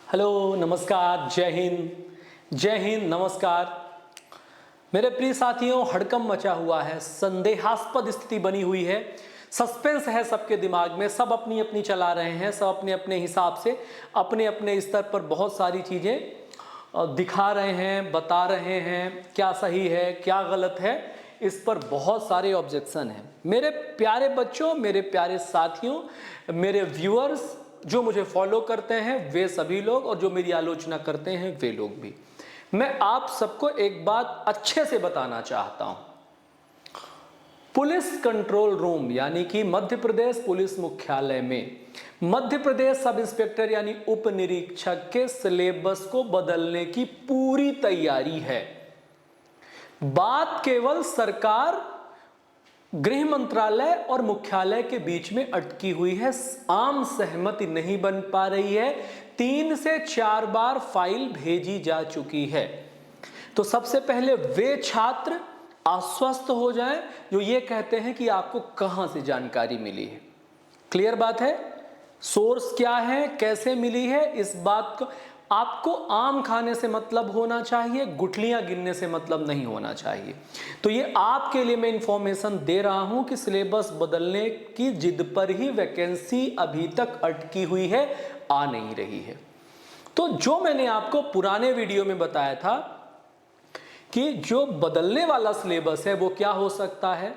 Hello, नमस्कार, जय हिंद, नमस्कार। मेरे प्रिय साथियों, हड़कंप मचा हुआ है, संदेहास्पद स्थिति बनी हुई है, सस्पेंस है सबके दिमाग में, सब अपनी अपनी चला रहे हैं, सब अपने अपने हिसाब से अपने अपने स्तर पर बहुत सारी चीज़ें दिखा रहे हैं, बता रहे हैं, क्या सही है क्या गलत है, इस पर बहुत सारे ऑब्जेक्शन हैं। मेरे प्यारे बच्चों, मेरे प्यारे साथियों, मेरे व्यूअर्स जो मुझे फॉलो करते हैं वे सभी लोग, और जो मेरी आलोचना करते हैं वे लोग भी, मैं आप सबको एक बात अच्छे से बताना चाहता हूं। पुलिस कंट्रोल रूम यानी कि मध्य प्रदेश पुलिस मुख्यालय में मध्य प्रदेश सब इंस्पेक्टर यानी उप निरीक्षक के सिलेबस को बदलने की पूरी तैयारी है। बात केवल सरकार, गृह मंत्रालय और मुख्यालय के बीच में अटकी हुई है, आम सहमति नहीं बन पा रही है। 3 से 4 बार फाइल भेजी जा चुकी है। तो सबसे पहले वे छात्र आश्वस्त हो जाएं जो ये कहते हैं कि आपको कहां से जानकारी मिली है। क्लियर बात है, सोर्स क्या है, कैसे मिली है, इस बात को आपको आम खाने से मतलब होना चाहिए, गुठलियां गिनने से मतलब नहीं होना चाहिए। तो ये आपके लिए मैं इंफॉर्मेशन दे रहा हूं कि सिलेबस बदलने की जिद पर ही वैकेंसी अभी तक अटकी हुई है, आ नहीं रही है। तो जो मैंने आपको पुराने वीडियो में बताया था कि जो बदलने वाला सिलेबस है वो क्या हो सकता है,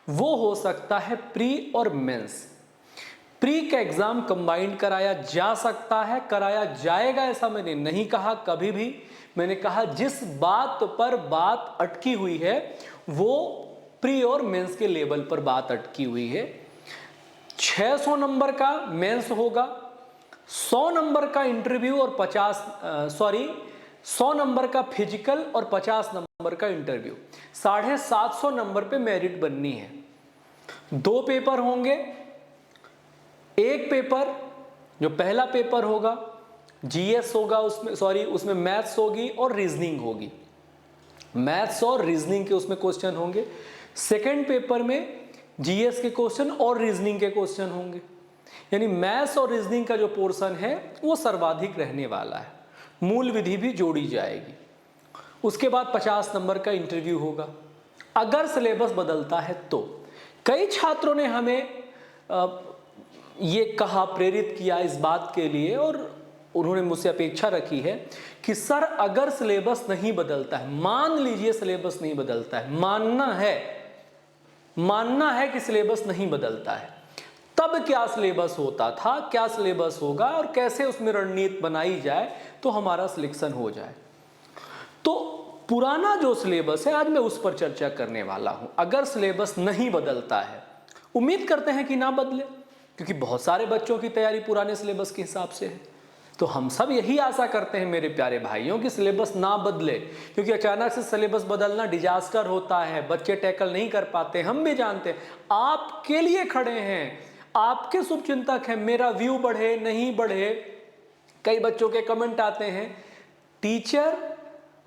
वो हो सकता है प्री और मेंस। प्री का एग्जाम कंबाइंड कराया जा सकता है, कराया जाएगा ऐसा मैंने नहीं कहा कभी भी। मैंने कहा जिस बात पर बात अटकी हुई है वो प्री और मेंस के लेवल पर बात अटकी हुई है। 600 नंबर का मेंस होगा, 100 नंबर का इंटरव्यू और 100 नंबर का फिजिकल और 50 नंबर का इंटरव्यू। 750 नंबर पे मेरिट बननी है। 2 पेपर होंगे। एक पेपर जो पहला पेपर होगा जीएस होगा, उसमें मैथ्स होगी और रीजनिंग होगी। मैथ्स और रीजनिंग के उसमें क्वेश्चन होंगे। सेकंड पेपर में जीएस के क्वेश्चन और रीजनिंग के क्वेश्चन होंगे। यानी मैथ्स और रीजनिंग का जो पोर्शन है वो सर्वाधिक रहने वाला है। मूल विधि भी जोड़ी जाएगी। उसके बाद 50 नंबर का इंटरव्यू होगा अगर सिलेबस बदलता है तो। कई छात्रों ने हमें ये कहा, प्रेरित किया इस बात के लिए, और उन्होंने मुझसे अपेक्षा रखी है कि सर अगर सिलेबस नहीं बदलता है, मान लीजिए सिलेबस नहीं बदलता है, मानना है कि सिलेबस नहीं बदलता है, तब क्या सिलेबस होता था, क्या सिलेबस होगा और कैसे उसमें रणनीति बनाई जाए तो हमारा सिलेक्शन हो जाए। तो पुराना जो सिलेबस है आज मैं उस पर चर्चा करने वाला हूं। अगर सिलेबस नहीं बदलता है, उम्मीद करते हैं कि ना बदले, क्योंकि बहुत सारे बच्चों की तैयारी पुराने सिलेबस के हिसाब से है, तो हम सब यही आशा करते हैं मेरे प्यारे भाइयों कि सिलेबस ना बदले, क्योंकि अचानक से सिलेबस बदलना डिजास्टर होता है, बच्चे टैकल नहीं कर पाते। हम भी जानते हैं, आपके लिए खड़े हैं, आपके शुभचिंतक हैं, मेरा व्यू बढ़े नहीं बढ़े। कई बच्चों के कमेंट आते हैं, टीचर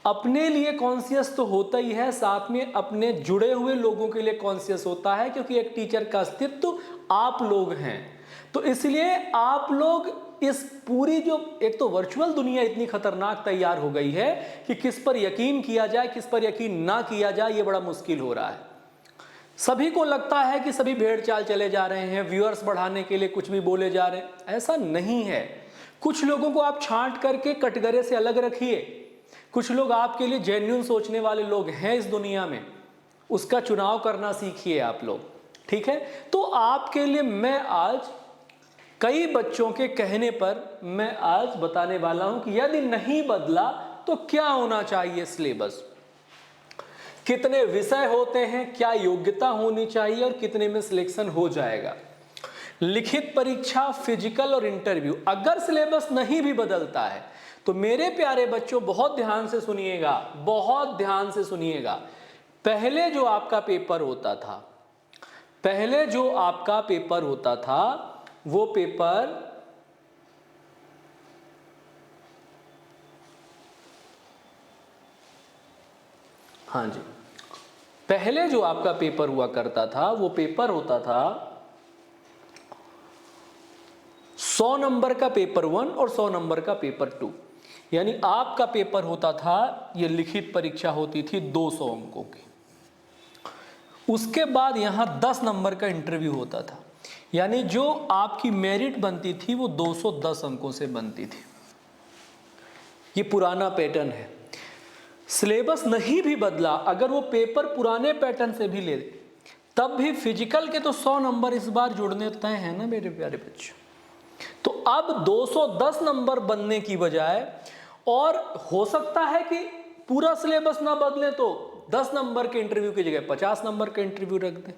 अपने लिए कॉन्शियस तो होता ही है, साथ में अपने जुड़े हुए लोगों के लिए कॉन्शियस होता है, क्योंकि एक टीचर का अस्तित्व आप लोग हैं। तो इसलिए आप लोग इस पूरी जो एक तो वर्चुअल दुनिया इतनी खतरनाक तैयार हो गई है कि किस पर यकीन किया जाए किस पर यकीन ना किया जाए ये बड़ा मुश्किल हो रहा है। सभी को लगता है कि सभी भेड़ चाल चले जा रहे हैं, व्यूअर्स बढ़ाने के लिए कुछ भी बोले जा रहे हैं। ऐसा नहीं है। कुछ लोगों को आप छांट करके कटघरे से अलग रखिए। कुछ लोग आपके लिए जेन्युइन सोचने वाले लोग हैं इस दुनिया में, उसका चुनाव करना सीखिए आप लोग, ठीक है। तो आपके लिए मैं आज कई बच्चों के कहने पर मैं आज बताने वाला हूं कि यदि नहीं बदला तो क्या होना चाहिए सिलेबस, कितने विषय होते हैं, क्या योग्यता होनी चाहिए और कितने में सिलेक्शन हो जाएगा। लिखित परीक्षा, फिजिकल और इंटरव्यू, अगर सिलेबस नहीं भी बदलता है तो मेरे प्यारे बच्चों बहुत ध्यान से सुनिएगा, बहुत ध्यान से सुनिएगा। पहले जो आपका पेपर होता था वो पेपर हाँ जी, पहले जो आपका पेपर हुआ करता था वो पेपर होता था 100 नंबर का पेपर 1 और 100 नंबर का पेपर 2। यानी आपका पेपर होता था, ये लिखित परीक्षा होती थी 200 अंकों की। उसके बाद यहाँ 10 नंबर का इंटरव्यू होता था, यानी जो आपकी मेरिट बनती थी वो 210 अंकों से बनती थी। ये पुराना पैटर्न है, सिलेबस नहीं भी बदला, अगर वो पेपर पुराने पैटर्न से भी ले तब भी फिजिकल के तो 100 नंबर इस बार जुड़ने तय है ना मेरे प्यारे बच्चों। तो अब 210 नंबर बनने की बजाय, और हो सकता है कि पूरा सिलेबस ना बदले तो 10 नंबर के इंटरव्यू की जगह 50 नंबर का इंटरव्यू रख दें।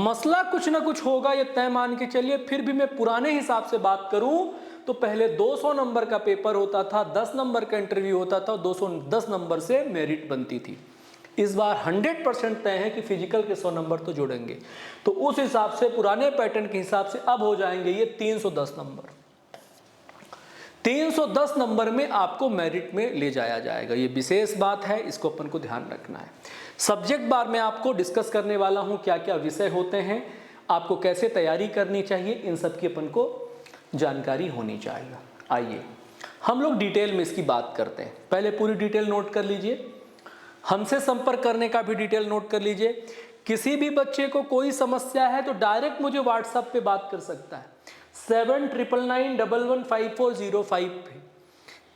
मसला कुछ ना कुछ होगा, ये तय मान के चलिए। फिर भी मैं पुराने हिसाब से बात करूं तो पहले 200 नंबर का पेपर होता था, 10 नंबर का इंटरव्यू होता था, 210 नंबर से मेरिट बनती थी। इस बार 100% तय है कि फिजिकल के 100 नंबर तो जुड़ेंगे। तो उस हिसाब से, पुराने पैटर्न के हिसाब से अब हो जाएंगे ये 310 नंबर। 310 नंबर में आपको मेरिट में ले जाया जाएगा। ये विशेष बात है, इसको अपन को ध्यान रखना है। सब्जेक्ट बार में आपको डिस्कस करने वाला हूँ, क्या क्या विषय होते हैं, आपको कैसे तैयारी करनी चाहिए, इन सब की अपन को जानकारी होनी चाहिए। आइए हम लोग डिटेल में इसकी बात करते हैं। पहले पूरी डिटेल नोट कर लीजिए, हमसे संपर्क करने का भी डिटेल नोट कर लीजिए। किसी भी बच्चे को कोई समस्या है तो डायरेक्ट मुझे व्हाट्सएप पे बात कर सकता है 7999115405 पे।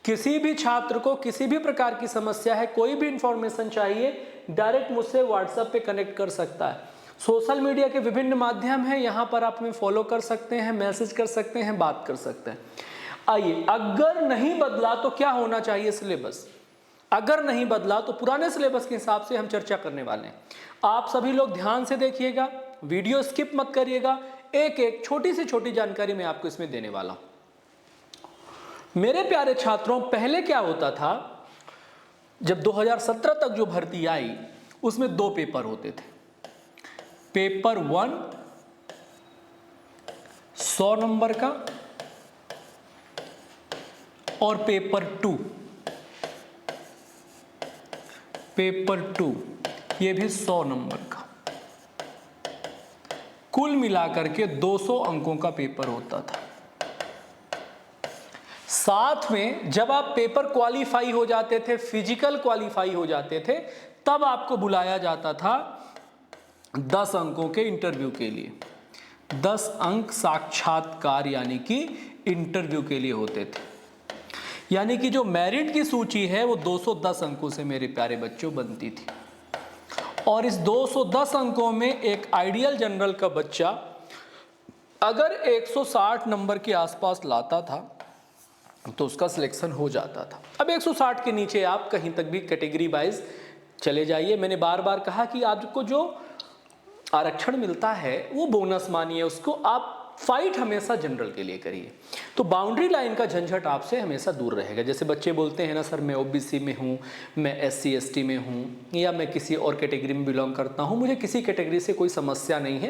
किसी भी छात्र को किसी भी प्रकार की समस्या है, कोई भी इंफॉर्मेशन चाहिए, डायरेक्ट मुझसे व्हाट्सएप पे कनेक्ट कर सकता है। सोशल मीडिया के विभिन्न माध्यम हैं, यहाँ पर आप हमें फॉलो कर सकते हैं, मैसेज कर सकते हैं, बात कर सकते हैं। आइए, अगर नहीं बदला तो क्या होना चाहिए सिलेबस। अगर नहीं बदला तो पुराने सिलेबस के हिसाब से हम चर्चा करने वाले हैं। आप सभी लोग ध्यान से देखिएगा, वीडियो स्किप मत करिएगा, एक एक छोटी से छोटी जानकारी मैं आपको इसमें देने वाला हूं। मेरे प्यारे छात्रों, पहले क्या होता था, जब 2017 तक जो भर्ती आई उसमें 2 पेपर होते थे। पेपर 1 100 नंबर का और पेपर 2 ये भी 100 नंबर का। कुल मिलाकर के 200 अंकों का पेपर होता था। साथ में जब आप पेपर क्वालिफाई हो जाते थे, फिजिकल क्वालिफाई हो जाते थे, तब आपको बुलाया जाता था 10 अंकों के इंटरव्यू के लिए। 10 अंक साक्षात्कार यानी कि इंटरव्यू के लिए होते थे। यानी कि जो मेरिट की सूची है वो 210 अंकों से मेरे प्यारे बच्चों बनती थी। और इस 210 अंकों में एक आइडियल जनरल का बच्चा अगर 160 नंबर के आसपास लाता था तो उसका सिलेक्शन हो जाता था। अब 160 के नीचे आप कहीं तक भी कैटेगरी वाइज चले जाइए। मैंने बार बार कहा कि आपको जो आरक्षण मिलता है वो बोनस मानिए उसको, आप फाइट हमेशा जनरल के लिए करिए। तो बाउंड्री लाइन का झंझट आपसे हमेशा दूर रहेगा। जैसे बच्चे बोलते हैं ना, सर मैं ओबीसी में हूँ, मैं SC ST में हूँ, या मैं किसी और कैटेगरी में बिलोंग करता हूँ, मुझे किसी कैटेगरी से कोई समस्या नहीं है,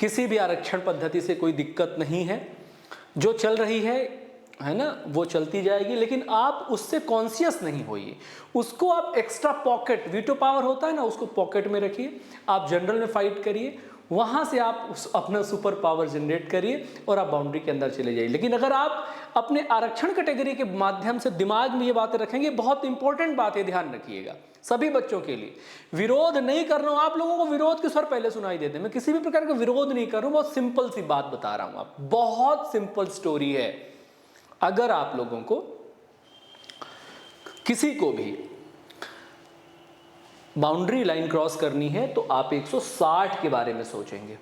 किसी भी आरक्षण पद्धति से कोई दिक्कत नहीं है, जो चल रही है ना वो चलती जाएगी। लेकिन आप उससे कॉन्शियस नहीं होइए, उसको आप एक्स्ट्रा पॉकेट, वीटो पावर होता है ना, उसको पॉकेट में रखिए। आप जनरल में फाइट करिए, वहाँ से आप अपना सुपर पावर जनरेट करिए और आप बाउंड्री के अंदर चले जाइए। लेकिन अगर आप अपने आरक्षण कैटेगरी के माध्यम से दिमाग में ये बातें रखेंगे, बहुत इंपॉर्टेंट बात है, ध्यान रखिएगा सभी बच्चों के लिए। विरोध नहीं कर रहा हूँ, आप लोगों को विरोध के स्वर पहले सुनाई देते हैं, मैं किसी भी प्रकार का विरोध नहीं कर रहा हूँ, बहुत सिंपल सी बात बता रहा हूँ। आप बहुत सिंपल स्टोरी है। अगर आप लोगों को किसी को भी बाउंड्री लाइन क्रॉस करनी है तो आप 160 के बारे में सोचेंगे।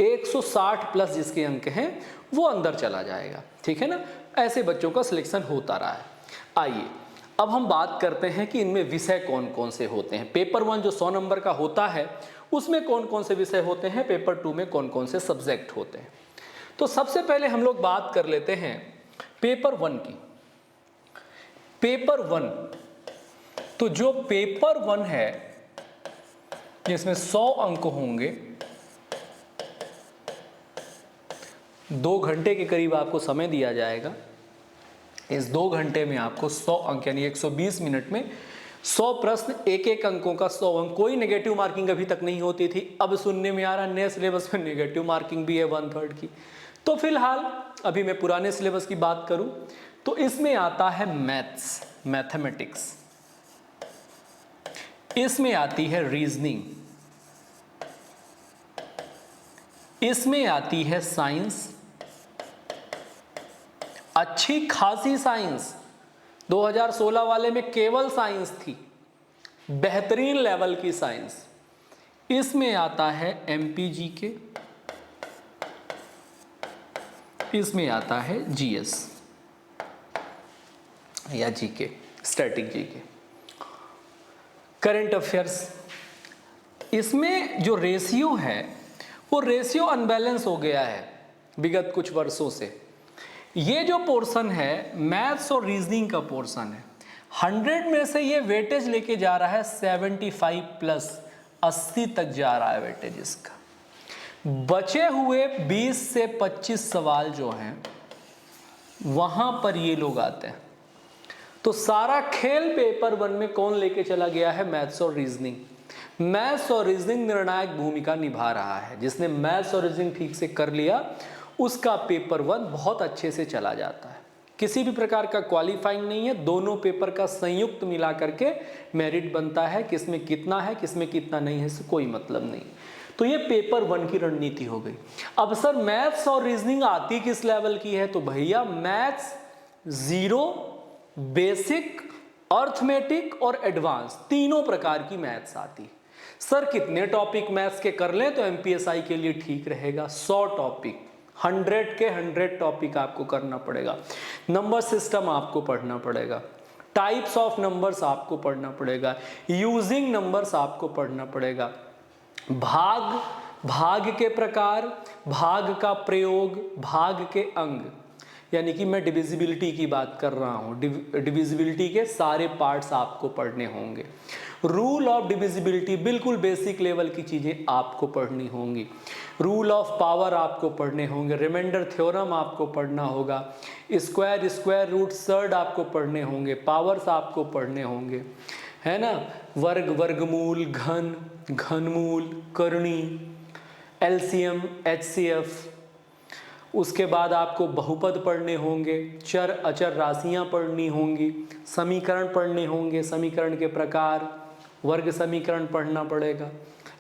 160 प्लस जिसके अंक हैं वो अंदर चला जाएगा, ठीक है ना। ऐसे बच्चों का सिलेक्शन होता रहा है। आइए अब हम बात करते हैं कि इनमें विषय कौन कौन से होते हैं। पेपर 1 जो 100 नंबर का होता है उसमें कौन कौन से विषय होते हैं, पेपर 2 में कौन कौन से सब्जेक्ट होते हैं। तो सबसे पहले हम लोग बात कर लेते हैं पेपर 1 की। पेपर 1, तो जो पेपर 1 है जिसमें 100 अंक होंगे, 2 घंटे के करीब आपको समय दिया जाएगा। इस 2 घंटे में आपको 100 अंक यानी 120 मिनट में 100 प्रश्न, एक एक अंकों का 100 अंक। कोई नेगेटिव मार्किंग अभी तक नहीं होती थी, अब सुनने में आ रहा नए सिलेबस में नेगेटिव मार्किंग भी है 1/3 की। तो फिलहाल अभी मैं पुराने सिलेबस की बात करूं तो इसमें आता है मैथ्स, मैथमेटिक्स, इसमें आती है रीजनिंग, इसमें आती है साइंस, अच्छी खासी साइंस। 2016 वाले में केवल साइंस थी, बेहतरीन लेवल की साइंस। इसमें आता है एमपीजी के, इसमें आता है जीएस या GK, static GK, current affairs. इसमें जो रेशियो है वो रेशियो अनबैलेंस हो गया है विगत कुछ वर्षों से। ये जो पोर्शन है मैथ्स और रीजनिंग का पोर्शन है, 100 में से ये वेटेज लेके जा रहा है 75 प्लस, 80 तक जा रहा है वेटेज इसका। बचे हुए 20 से 25 सवाल जो हैं वहां पर ये लोग आते हैं। तो सारा खेल पेपर 1 में कौन लेके चला गया है? मैथ्स और रीजनिंग। मैथ्स और रीजनिंग निर्णायक भूमिका निभा रहा है। जिसने मैथ्स और रीजनिंग ठीक से कर लिया उसका पेपर 1 बहुत अच्छे से चला जाता है। किसी भी प्रकार का क्वालिफाइंग नहीं है, दोनों पेपर का संयुक्त मिला करके मेरिट बनता है। किसमें कितना है किसमें कितना नहीं है इससे कोई मतलब नहीं। तो ये पेपर 1 की रणनीति हो गई। अब सर मैथ्स और रीजनिंग आती किस लेवल की है? तो भैया मैथ्स 0, बेसिक, अर्थमेटिक और एडवांस, तीनों प्रकार की मैथ्स आती है। सर कितने टॉपिक मैथ्स के कर लें तो एमपीएसआई के लिए ठीक रहेगा? 100 टॉपिक, 100 के 100 टॉपिक आपको करना पड़ेगा। नंबर सिस्टम आपको पढ़ना पड़ेगा, टाइप्स ऑफ नंबर्स आपको पढ़ना पड़ेगा, यूजिंग नंबर्स आपको पढ़ना पड़ेगा, भाग के प्रकार, भाग का प्रयोग, भाग के अंग, यानी कि मैं डिविजिबिलिटी की बात कर रहा हूँ। डिविजिबिलिटी के सारे पार्ट्स आपको पढ़ने होंगे। रूल ऑफ डिविजिबिलिटी बिल्कुल बेसिक लेवल की चीज़ें आपको पढ़नी होंगी। रूल ऑफ पावर आपको पढ़ने होंगे, रिमाइंडर थ्योरम आपको पढ़ना होगा, स्क्वायर रूट सर्ड आपको पढ़ने होंगे, पावर्स आपको पढ़ने होंगे, है ना, वर्ग, वर्गमूल, घन, घनमूल, करणी, एलसीएम, एचसीएफ। उसके बाद आपको बहुपद पढ़ने होंगे, चर अचर राशियां पढ़नी होंगी, समीकरण पढ़ने होंगे, समीकरण के प्रकार, वर्ग समीकरण पढ़ना पड़ेगा,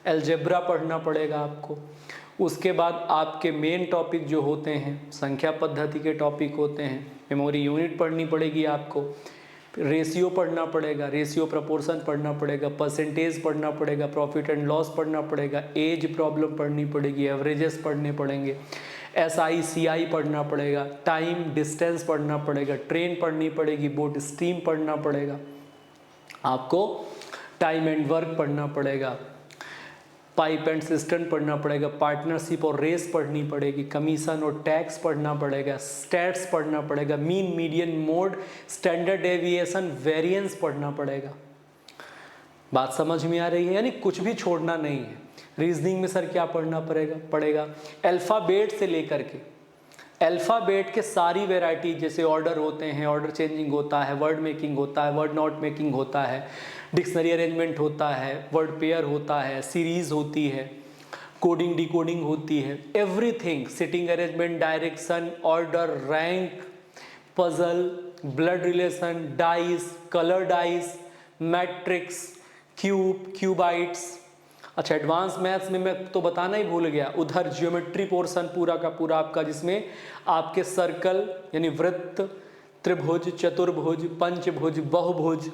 अलजेब्रा पढ़ना पड़ेगा आपको। उसके बाद आपके मेन टॉपिक जो होते हैं संख्या पद्धति के टॉपिक होते हैं, मेमोरी यूनिट पढ़नी पड़ेगी आपको, रेशियो पढ़ना पड़ेगा, रेशियो प्रपोर्शन पढ़ना पड़ेगा, परसेंटेज पढ़ना पड़ेगा, प्रॉफिट एंड लॉस पढ़ना पड़ेगा, एज प्रॉब्लम पढ़नी पड़ेगी, एवरेजेस पढ़ने पड़ेंगे, एसआई सीआई पढ़ना पड़ेगा, टाइम डिस्टेंस पढ़ना पड़ेगा, ट्रेन पढ़नी पड़ेगी, बोट स्ट्रीम पढ़ना पड़ेगा, आपको टाइम एंड वर्क पढ़ना पड़ेगा, पाइप एंड सिस्टम पढ़ना पड़ेगा, पार्टनरशिप और रेस पढ़नी पड़ेगी, कमीशन और टैक्स पढ़ना पड़ेगा, स्टैट्स पढ़ना पड़ेगा, mean median mode, standard deviation, variance पढ़ना पड़ेगा। बात समझ में आ रही है? यानी कुछ भी छोड़ना नहीं है। रीजनिंग में सर क्या पढ़ना पड़ेगा? अल्फ़ाबेट से लेकर के अल्फ़ाबेट के सारी वैरायटी, जैसे ऑर्डर होते हैं, ऑर्डर चेंजिंग होता है, वर्ड मेकिंग होता है, वर्ड नॉट मेकिंग होता है, डिक्शनरी अरेंजमेंट होता है, वर्ड पेयर होता है, सीरीज होती है, कोडिंग डिकोडिंग होती है, everything, sitting arrangement, direction, order, rank, puzzle, blood relation, dice, colour dice, matrix, cube, cuboids. अच्छा, एडवांस मैथ्स में मैं तो बताना ही भूल गया, उधर ज्योमेट्री पोर्शन पूरा का पूरा आपका, जिसमें आपके सर्कल यानी वृत्त, त्रिभुज, चतुर्भुज, पंचभुज, बहुभुज,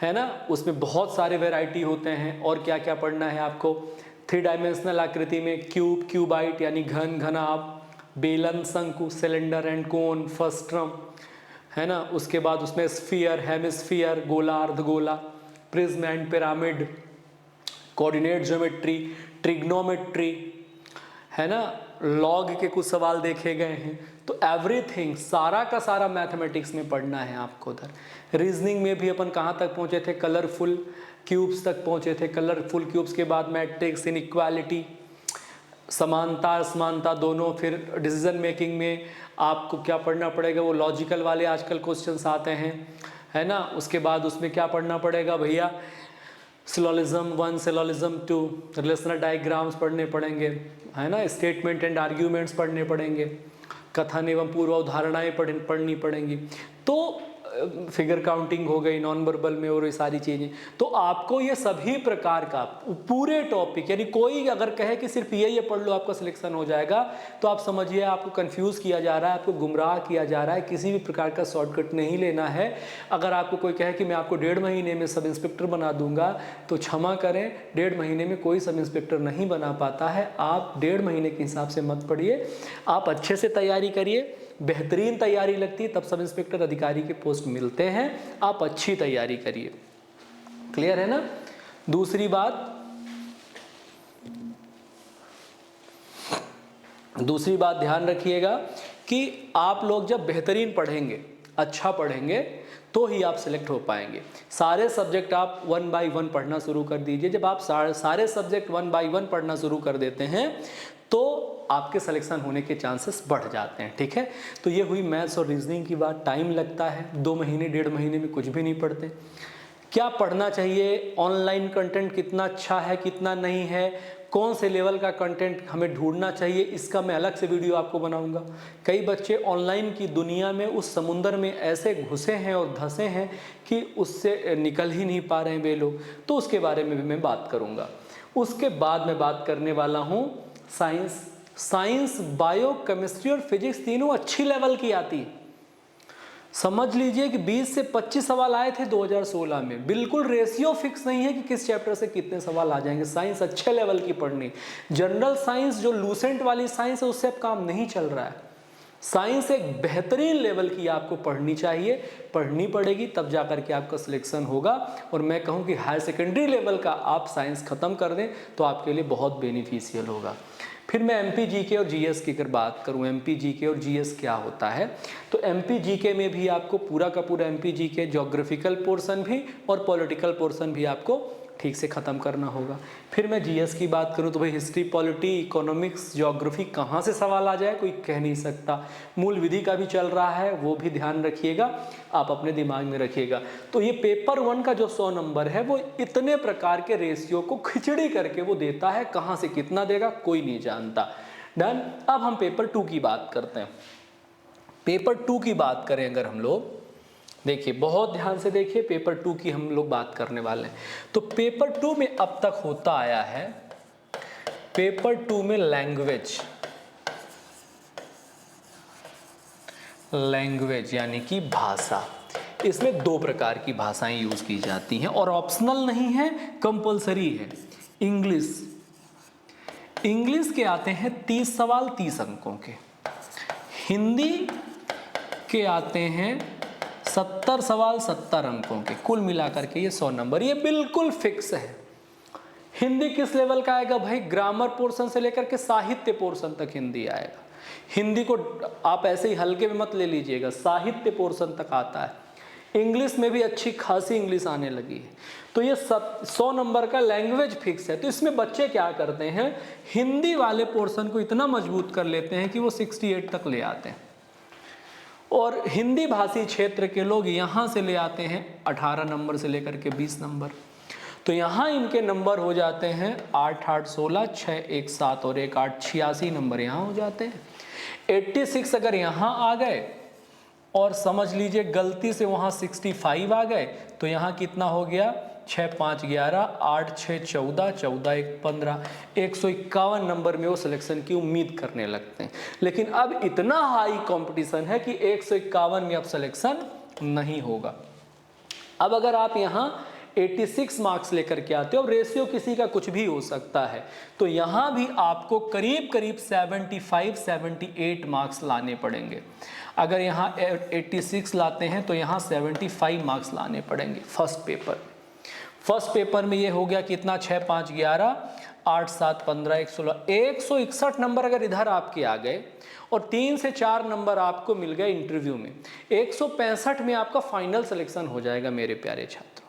है ना, उसमें बहुत सारे वैरायटी होते हैं। और क्या क्या पढ़ना है आपको? 3 डायमेंशनल आकृति में क्यूब, क्यूबाइट यानी घन, घनाभ, बेलन, शंकु, सिलेंडर एंड कोन, फ्रस्ट्रम, है ना। उसके बाद उसमें स्फीयर, हेमिस्फीयर, गोला, अर्धगोला, prism and pyramid, coordinate geometry, trigonometry, है ना, लॉग के कुछ सवाल देखे गए हैं। तो एवरीथिंग, सारा का सारा मैथमेटिक्स में पढ़ना है आपको। उधर रीजनिंग में भी अपन कहाँ तक पहुँचे थे? कलरफुल क्यूब्स तक पहुँचे थे। कलरफुल क्यूब्स के बाद मैट्रिक्स, इनइक्वालिटी, समानता असमानता दोनों। फिर डिसीजन मेकिंग में आपको क्या पढ़ना पड़ेगा? वो लॉजिकल वाले आजकल क्वेश्चंस आते हैं, है ना। उसके बाद उसमें क्या पढ़ना पड़ेगा भैया? सिलोलिज्म 1, सिलोलिज्म 2, रिलेशनल डायग्राम्स पढ़ने पड़ेंगे, है ना, स्टेटमेंट एंड आर्ग्यूमेंट्स पढ़ने पड़ेंगे, कथन एवं पूर्व अवधारणाएं पढ़नी पड़ेंगी। तो फिगर काउंटिंग हो गई नॉन वर्बल में और ये सारी चीज़ें। तो आपको ये सभी प्रकार का पूरे टॉपिक, यानी कोई अगर कहे कि सिर्फ ये पढ़ लो आपका सिलेक्शन हो जाएगा, तो आप समझिए आपको कंफ्यूज किया जा रहा है, आपको गुमराह किया जा रहा है। किसी भी प्रकार का शॉर्टकट नहीं लेना है। अगर आपको कोई कहे कि मैं आपको 1.5 महीने में सब इंस्पेक्टर बना दूंगा, तो क्षमा करें, 1.5 महीने में कोई सब इंस्पेक्टर नहीं बना पाता है। आप 1.5 महीने के हिसाब से मत पढ़िए, आप अच्छे से तैयारी करिए। बेहतरीन तैयारी लगती है तब सब इंस्पेक्टर अधिकारी के पोस्ट मिलते हैं। आप अच्छी तैयारी करिए। क्लियर है ना। दूसरी बात ध्यान रखिएगा कि आप लोग जब बेहतरीन पढ़ेंगे, अच्छा पढ़ेंगे, तो ही आप सिलेक्ट हो पाएंगे। सारे सब्जेक्ट आप 1 बाय 1 पढ़ना शुरू कर दीजिए। जब आप सारे सब्जेक्ट 1 बाय 1 पढ़ना शुरू कर देते हैं तो आपके सिलेक्शन होने के चांसेस बढ़ जाते हैं। ठीक है, तो ये हुई मैथ्स और रीजनिंग की बात। टाइम लगता है, 2 महीने 1.5 महीने में कुछ भी नहीं पढ़ते। क्या पढ़ना चाहिए, ऑनलाइन कंटेंट कितना अच्छा है कितना नहीं है, कौन से लेवल का कंटेंट हमें ढूंढना चाहिए, इसका मैं अलग से वीडियो आपको बनाऊंगा। कई बच्चे ऑनलाइन की दुनिया में उस समुंदर में ऐसे घुसे हैं और धंसे हैं कि उससे निकल ही नहीं पा रहे हैं वे लोग, तो उसके बारे में भी मैं बात करूंगा। उसके बाद मैं बात करने वाला हूँ साइंस, बायो, केमिस्ट्री और फिजिक्स तीनों अच्छी लेवल की आती है। समझ लीजिए कि 20 से 25 सवाल आए थे 2016 में। बिल्कुल रेशियो फिक्स नहीं है कि किस चैप्टर से कितने सवाल आ जाएंगे। साइंस अच्छे लेवल की पढ़नी। जनरल साइंस जो लूसेंट वाली साइंस है उससे अब काम नहीं चल रहा है। साइंस एक बेहतरीन लेवल की आपको पढ़नी चाहिए, पढ़नी पड़ेगी, तब जाकर के आपका सिलेक्शन होगा। और मैं कहूँ कि हायर सेकेंडरी लेवल का आप साइंस खत्म कर दें तो आपके लिए बहुत बेनिफिशियल होगा। फिर मैं एमपी जीके और जीएस की अगर बात करूं, एमपी जीके और जीएस क्या होता है, तो एमपी जीके में भी आपको पूरा का पूरा एमपी जीके, ज्योग्राफिकल पोर्शन भी और पॉलिटिकल पोर्शन भी आपको ठीक से ख़त्म करना होगा। फिर मैं जीएस की बात करूं तो भाई हिस्ट्री, पॉलिटी, इकोनॉमिक्स, ज्योग्राफी कहाँ से सवाल आ जाए कोई कह नहीं सकता। मूल विधि का भी चल रहा है, वो भी ध्यान रखिएगा, आप अपने दिमाग में रखिएगा। तो ये पेपर 1 का जो 100 नंबर है वो इतने प्रकार के रेशियो को खिचड़ी करके वो देता है, कहाँ से कितना देगा कोई नहीं जानता। डन। अब हम पेपर 2 की बात करते हैं। पेपर 2 की बात करें अगर हम लोग, देखिए बहुत ध्यान से देखिए, पेपर 2 की हम लोग बात करने वाले हैं। तो पेपर 2 में अब तक होता आया है, पेपर 2 में लैंग्वेज यानी कि भाषा। इसमें 2 प्रकार की भाषाएं यूज की जाती हैं और ऑप्शनल नहीं है, कंपलसरी है। इंग्लिश के आते हैं 30 सवाल 30 अंकों के। हिंदी के आते हैं 70 सवाल 70 अंकों के। कुल मिलाकर के ये 100 नंबर, ये बिल्कुल फिक्स है। हिंदी किस लेवल का आएगा भाई, ग्रामर पोर्शन से लेकर के साहित्य पोर्शन तक हिंदी आएगा। हिंदी को आप ऐसे ही हल्के में मत ले लीजिएगा, साहित्य पोर्शन तक आता है। इंग्लिश में भी अच्छी खासी इंग्लिश आने लगी है। तो ये 100 नंबर का लैंग्वेज फिक्स है। तो इसमें बच्चे क्या करते हैं, हिंदी वाले पोर्शन को इतना मजबूत कर लेते हैं कि वो 68 तक ले आते हैं, और हिंदी भाषी क्षेत्र के लोग यहाँ से ले आते हैं 18 नंबर से लेकर के 20 नंबर। तो यहाँ इनके नंबर हो जाते हैं 8 8 16, 6 1 7 और 1 8, 86 नंबर यहाँ हो जाते हैं। 86 अगर यहाँ आ गए और समझ लीजिए गलती से वहाँ 65 आ गए, तो यहाँ कितना हो गया, 6 5 11, 8 6 14, 14 1 15, 151 नंबर में वो सिलेक्शन की उम्मीद करने लगते हैं। लेकिन अब इतना हाई कंपटीशन है कि 151 में अब सिलेक्शन नहीं होगा। अब अगर आप यहाँ 86 मार्क्स लेकर के आते हो, रेशियो किसी का कुछ भी हो सकता है, तो यहाँ भी आपको करीब करीब 75 78 मार्क्स लाने पड़ेंगे। अगर यहाँ 86 लाते हैं तो यहाँ 75 मार्क्स लाने पड़ेंगे फर्स्ट पेपर में ये हो गया कितना, 6 5 11, 8 7 15, 1 16, 161 नंबर अगर इधर आपके आ गए और 3 से 4 नंबर आपको मिल गए इंटरव्यू में, 165 में आपका फाइनल सिलेक्शन हो जाएगा मेरे प्यारे छात्रों।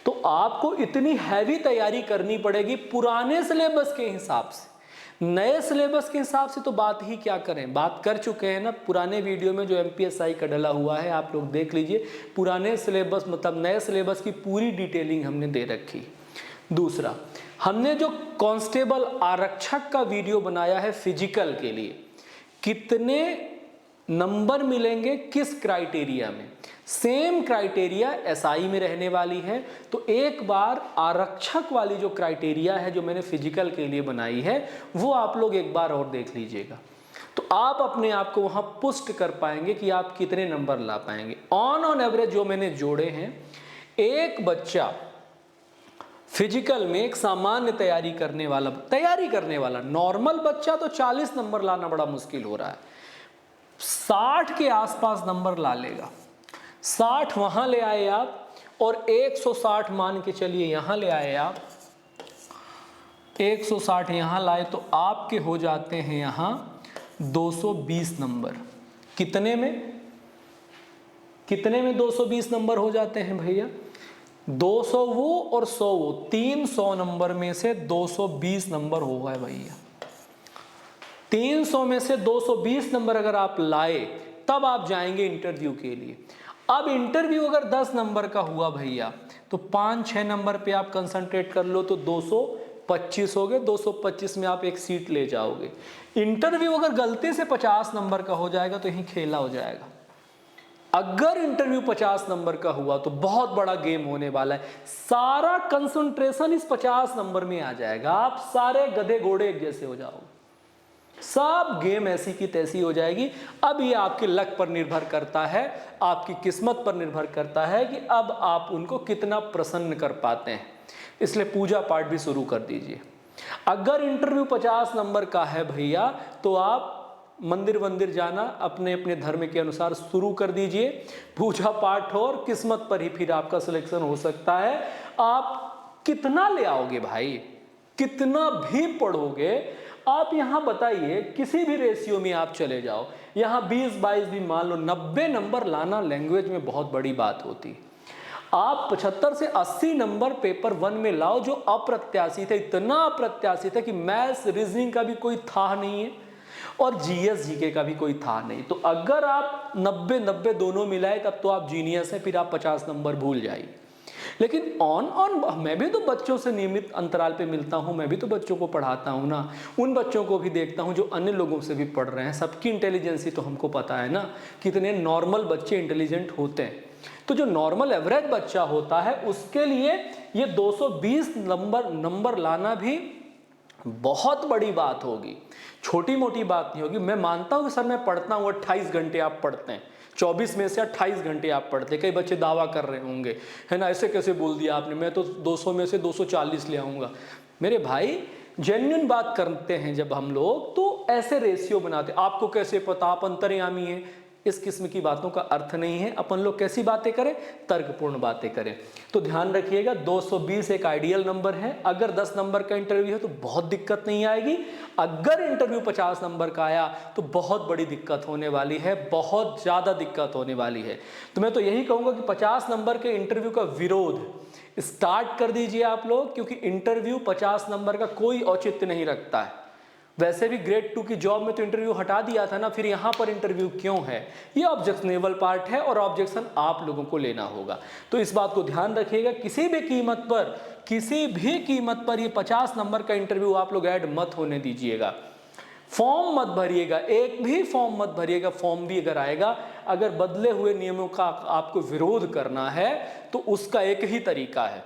तो आपको इतनी हैवी तैयारी करनी पड़ेगी पुराने सिलेबस के हिसाब से। नए सिलेबस के हिसाब से तो बात ही क्या करें, बात कर चुके हैं ना पुराने वीडियो में जो एमपीएसआई का डला हुआ है, आप लोग देख लीजिए। पुराने सिलेबस मतलब नए सिलेबस की पूरी डिटेलिंग हमने दे रखी। दूसरा, हमने जो कांस्टेबल आरक्षक का वीडियो बनाया है फिजिकल के लिए, कितने नंबर मिलेंगे किस क्राइटेरिया में, सेम क्राइटेरिया एसआई में रहने वाली है। तो एक बार आरक्षक वाली जो क्राइटेरिया है जो मैंने फिजिकल के लिए बनाई है वो आप लोग एक बार और देख लीजिएगा, तो आप अपने आप को वहां पुष्ट कर पाएंगे कि आप कितने नंबर ला पाएंगे। ऑन एवरेज जो मैंने जोड़े हैं, एक बच्चा फिजिकल में एक सामान्य तैयारी करने वाला नॉर्मल बच्चा तो 40 नंबर लाना बड़ा मुश्किल हो रहा है, 60 के आसपास नंबर ला लेगा। 60 वहां ले आए आप और 160 मान के चलिए यहां ले आए आप, 160 यहां लाए तो आपके हो जाते हैं यहां 220 नंबर। कितने में 220 नंबर हो जाते हैं भैया? 200 वो और 100 वो, 300 नंबर में से 220 नंबर होगा भैया। 300 में से 220 नंबर अगर आप लाए तब आप जाएंगे इंटरव्यू के लिए। अब इंटरव्यू अगर 10 नंबर का हुआ भैया तो 5-6 नंबर पे आप कंसंट्रेट कर लो तो 225 हो गए, 225 में आप एक सीट ले जाओगे। इंटरव्यू अगर गलती से 50 नंबर का हो जाएगा तो यही खेला हो जाएगा। अगर इंटरव्यू 50 नंबर का हुआ तो बहुत बड़ा गेम होने वाला है, सारा कंसंट्रेशन इस 50 नंबर में आ जाएगा, आप सारे गधे घोड़े एक जैसे हो जाओगे, सब गेम ऐसी की तैसी हो जाएगी। अब ये आपके लक पर निर्भर करता है, आपकी किस्मत पर निर्भर करता है कि अब आप उनको कितना प्रसन्न कर पाते हैं। इसलिए पूजा पाठ भी शुरू कर दीजिए। अगर इंटरव्यू 50 नंबर का है भैया तो आप मंदिर जाना अपने अपने धर्म के अनुसार शुरू कर दीजिए। पूजा पाठ और किस्मत पर ही फिर आपका सिलेक्शन हो सकता है। आप कितना ले आओगे भाई, कितना भी पढ़ोगे आप, यहां बताइए किसी भी रेशियो में आप चले जाओ, यहां 20-22 भी मान लो, 90 नंबर लाना लैंग्वेज में बहुत बड़ी बात होती है। आप 75 से 80 नंबर पेपर 1 में लाओ जो अप्रत्याशित है, इतना अप्रत्याशित है कि मैथ्स रीजनिंग का भी कोई था नहीं है और जीएस जीके का भी कोई था नहीं। तो अगर आप 90 दोनों मिलाए तब तो आप जीनियस हैं, फिर आप 50 नंबर भूल जाइए। लेकिन ऑन मैं भी तो बच्चों से नियमित अंतराल पे मिलता हूँ, मैं भी तो बच्चों को पढ़ाता हूँ ना, उन बच्चों को भी देखता हूँ जो अन्य लोगों से भी पढ़ रहे हैं। सबकी इंटेलिजेंसी तो हमको पता है ना, कितने नॉर्मल बच्चे इंटेलिजेंट होते हैं। तो जो नॉर्मल एवरेज बच्चा होता है उसके लिए ये 220 नंबर लाना भी बहुत बड़ी बात होगी, छोटी मोटी बात नहीं होगी। मैं मानता हूँ कि सर मैं पढ़ता हूँ, 28 घंटे आप पढ़ते हैं, 24 में से 28 घंटे आप पढ़ते। कई बच्चे दावा कर रहे होंगे, है ना, ऐसे कैसे बोल दिया आपने, मैं तो 200 में से 240 ले आऊँगा। मेरे भाई जेन्युइन बात करते हैं जब हम लोग तो ऐसे रेशियो बनाते। आपको कैसे पता, आप अंतर्यामी हैं, इस किस्म की बातों का अर्थ नहीं है। अपन लोग कैसी बातें करें, तर्कपूर्ण बातें करें। तो ध्यान रखिएगा 220 एक आइडियल नंबर है। अगर 10 नंबर का इंटरव्यू है तो बहुत दिक्कत नहीं आएगी। अगर इंटरव्यू 50 नंबर का आया तो बहुत बड़ी दिक्कत होने वाली है, बहुत ज़्यादा दिक्कत होने वाली है। तो मैं तो यही कहूँगा कि 50 नंबर के इंटरव्यू का विरोध स्टार्ट कर दीजिए आप लोग, क्योंकि इंटरव्यू 50 नंबर का कोई औचित्य नहीं रखता है। वैसे भी ग्रेड 2 की जॉब में तो इंटरव्यू हटा दिया था ना, फिर यहाँ पर इंटरव्यू क्यों है? ये ऑब्जेक्शनेबल पार्ट है और ऑब्जेक्शन आप लोगों को लेना होगा। तो इस बात को ध्यान रखिएगा, किसी भी कीमत पर ये 50 नंबर का इंटरव्यू आप लोग ऐड मत होने दीजिएगा। फॉर्म मत भरिएगा, एक भी फॉर्म मत भरिएगा। फॉर्म भी अगर आएगा, अगर बदले हुए नियमों का आपको विरोध करना है तो उसका एक ही तरीका है,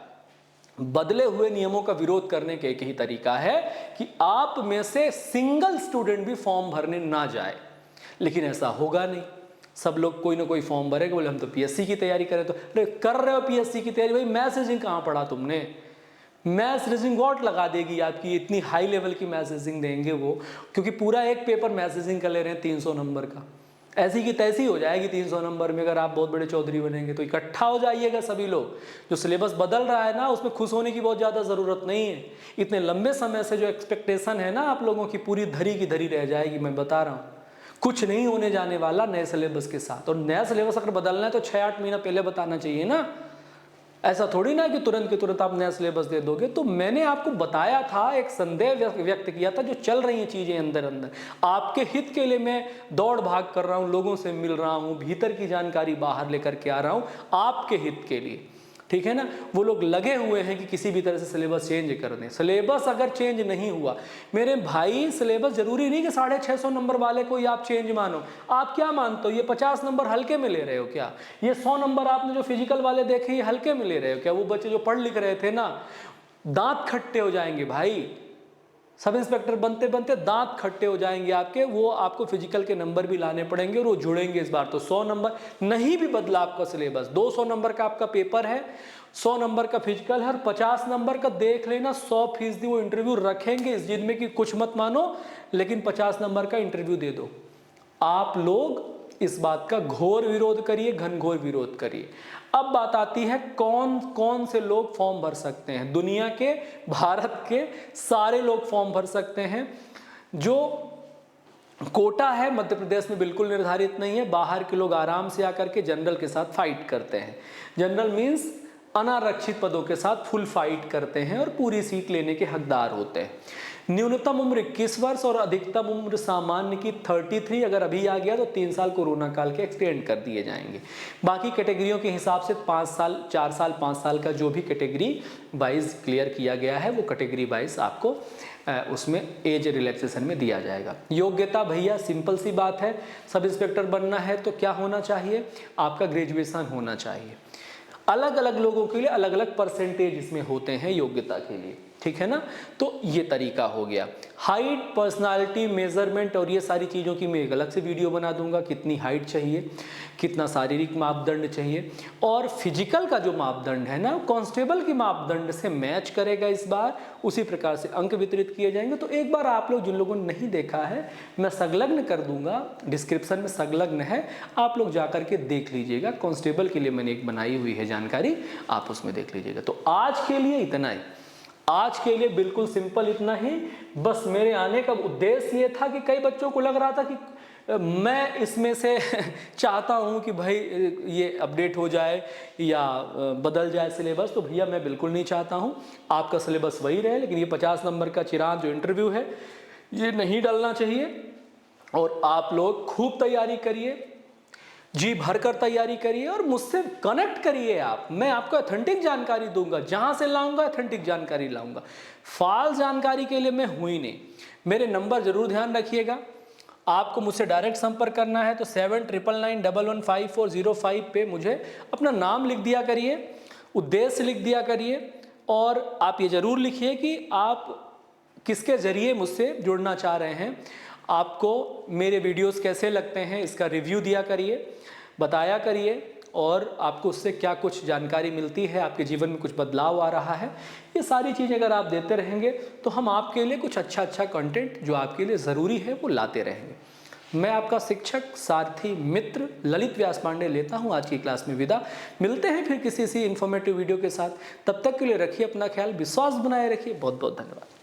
बदले हुए नियमों का विरोध करने का एक ही तरीका है कि आप में से सिंगल स्टूडेंट भी फॉर्म भरने ना जाए। लेकिन ऐसा होगा नहीं, सब लोग कोई ना कोई फॉर्म भरेगा, बोले हम तो पीएससी की तैयारी करें। तो अरे कर रहे हो पीएससी की तैयारी, भाई मैथ्स रीजनिंग कहाँ पढ़ा तुमने? मैथ्स रीजनिंग वॉट लगा देगी आपकी, इतनी हाई लेवल की मैथ्स रीजनिंग देंगे वो, क्योंकि पूरा एक पेपर मैथ्स रीजनिंग का ले रहे हैं 300 नंबर का। ऐसी की तैसी हो जाएगी 300 नंबर में। अगर आप बहुत बड़े चौधरी बनेंगे तो इकट्ठा हो जाइएगा सभी लोग। जो सिलेबस बदल रहा है ना, उसमें खुश होने की बहुत ज़्यादा ज़रूरत नहीं है। इतने लंबे समय से जो एक्सपेक्टेशन है ना आप लोगों की, पूरी धरी की धरी रह जाएगी। मैं बता रहा हूँ, कुछ नहीं होने जाने वाला नए सिलेबस के साथ। और नया सिलेबस अगर बदलना है तो 6-8 महीना पहले बताना चाहिए ना। ऐसा थोड़ी ना कि तुरंत के तुरंत आप नया सिलेबस दे दोगे। तो मैंने आपको बताया था, एक संदेह व्यक्त किया था, जो चल रही हैं चीज़ें अंदर अंदर, आपके हित के लिए मैं दौड़ भाग कर रहा हूँ, लोगों से मिल रहा हूँ, भीतर की जानकारी बाहर लेकर के आ रहा हूँ आपके हित के लिए। ठीक है ना। वो लोग लगे हुए हैं कि किसी भी तरह से सिलेबस चेंज कर दें। सिलेबस अगर चेंज नहीं हुआ मेरे भाई, सिलेबस जरूरी नहीं कि 650 नंबर वाले को ही आप चेंज मानो। आप क्या मानते हो, ये 50 नंबर हल्के में ले रहे हो क्या? ये 100 नंबर आपने जो फिजिकल वाले देखे ये हल्के में ले रहे हो क्या? वो बच्चे जो पढ़ लिख रहे थे ना, दांत खट्टे हो जाएंगे भाई, सब इंस्पेक्टर बनते बनते दांत खट्टे हो जाएंगे आपके। वो आपको फिजिकल के नंबर भी लाने पड़ेंगे और वो जुड़ेंगे इस बार। तो 100 नंबर नहीं भी बदला आपका सिलेबस, 200 नंबर का आपका पेपर है, 100 नंबर का फिजिकल है और 50 नंबर का देख लेना 100% वो इंटरव्यू रखेंगे इस जिद में कि कुछ मत मानो, लेकिन 50 नंबर का इंटरव्यू दे दो। आप लोग इस बात का घोर विरोध करिए, घनघोर विरोध करिए। अब बात आती है कौन कौन से लोग फॉर्म भर सकते हैं। दुनिया के, भारत के सारे लोग फॉर्म भर सकते हैं। जो कोटा है मध्य प्रदेश में बिल्कुल निर्धारित नहीं है, बाहर के लोग आराम से आकर के जनरल के साथ फाइट करते हैं। जनरल मीन्स अनारक्षित पदों के साथ फुल फाइट करते हैं और पूरी सीट लेने के हकदार होते हैं। न्यूनतम उम्र 21 वर्ष और अधिकतम उम्र सामान्य की 33। अगर अभी आ गया तो 3 साल कोरोना काल के एक्सटेंड कर दिए जाएंगे। बाकी कैटेगरियों के हिसाब से 5 साल, 4 साल, 5 साल का जो भी कैटेगरी वाइज क्लियर किया गया है वो कैटेगरी वाइज आपको उसमें एज रिलैक्सेशन में दिया जाएगा। योग्यता भैया सिंपल सी बात है, सब इंस्पेक्टर बनना है तो क्या होना चाहिए? आपका ग्रेजुएशन होना चाहिए। अलग अलग लोगों के लिए अलग अलग परसेंटेज इसमें होते हैं योग्यता के लिए, ठीक है ना। तो ये तरीका हो गया। हाइट, पर्सनालिटी, मेजरमेंट और ये सारी चीज़ों की मैं एक अलग से वीडियो बना दूंगा। कितनी हाइट चाहिए, कितना शारीरिक मापदंड चाहिए, और फिजिकल का जो मापदंड है ना कांस्टेबल की मापदंड से मैच करेगा इस बार। उसी प्रकार से अंक वितरित किए जाएंगे। तो एक बार आप लोग जिन लोगों ने नहीं देखा है मैं संलग्न कर दूंगा, डिस्क्रिप्शन में संलग्न है, आप लोग जाकर के देख लीजिएगा। कांस्टेबल के लिए मैंने एक बनाई हुई है जानकारी, आप उसमें देख लीजिएगा। तो आज के लिए इतना ही, आज के लिए बिल्कुल सिंपल इतना ही। बस मेरे आने का उद्देश्य ये था कि कई बच्चों को लग रहा था कि मैं इसमें से चाहता हूं कि भाई ये अपडेट हो जाए या बदल जाए सिलेबस। तो भैया मैं बिल्कुल नहीं चाहता हूं, आपका सिलेबस वही रहे, लेकिन ये 50 नंबर का चिराग जो इंटरव्यू है ये नहीं डलना चाहिए। और आप लोग खूब तैयारी करिए, जी भरकर तैयारी करिए और मुझसे कनेक्ट करिए। मैं आपको ऑथेंटिक जानकारी दूंगा, जहां से लाऊंगा ऑथेंटिक जानकारी लाऊंगा। फॉल्स जानकारी के लिए मैं हूं ही नहीं। मेरे नंबर जरूर ध्यान रखिएगा। आपको मुझसे डायरेक्ट संपर्क करना है तो 7999115405 पे मुझे अपना नाम लिख दिया करिए, उद्देश्य लिख दिया करिए, और आप ये जरूर लिखिए कि आप किसके जरिए मुझसे जुड़ना चाह रहे हैं। आपको मेरे वीडियोस कैसे लगते हैं इसका रिव्यू दिया करिए, बताया करिए, और आपको उससे क्या कुछ जानकारी मिलती है, आपके जीवन में कुछ बदलाव आ रहा है। ये सारी चीज़ें अगर आप देते रहेंगे तो हम आपके लिए कुछ अच्छा कंटेंट जो आपके लिए ज़रूरी है वो लाते रहेंगे। मैं आपका शिक्षक, सारथी, मित्र ललित व्यास पांडे लेता हूँ आज की क्लास में विदा। मिलते हैं फिर किसी इन्फॉर्मेटिव वीडियो के साथ। तब तक के लिए रखिए अपना ख्याल, विश्वास बनाए रखिए। बहुत बहुत धन्यवाद।